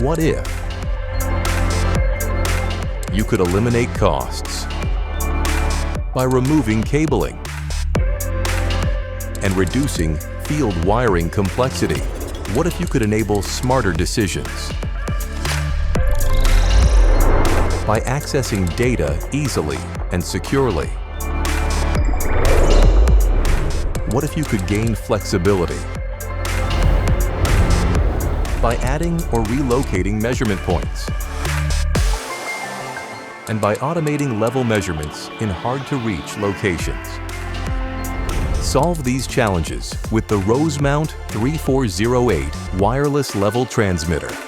what if you could eliminate costs by removing cabling and reducing field wiring complexity? What if you could enable smarter decisions by accessing data easily and securely? What if you could gain flexibility by adding or relocating measurement points and by automating level measurements in hard-to-reach locations? Solve these challenges with the Rosemount 3408 wireless level transmitter.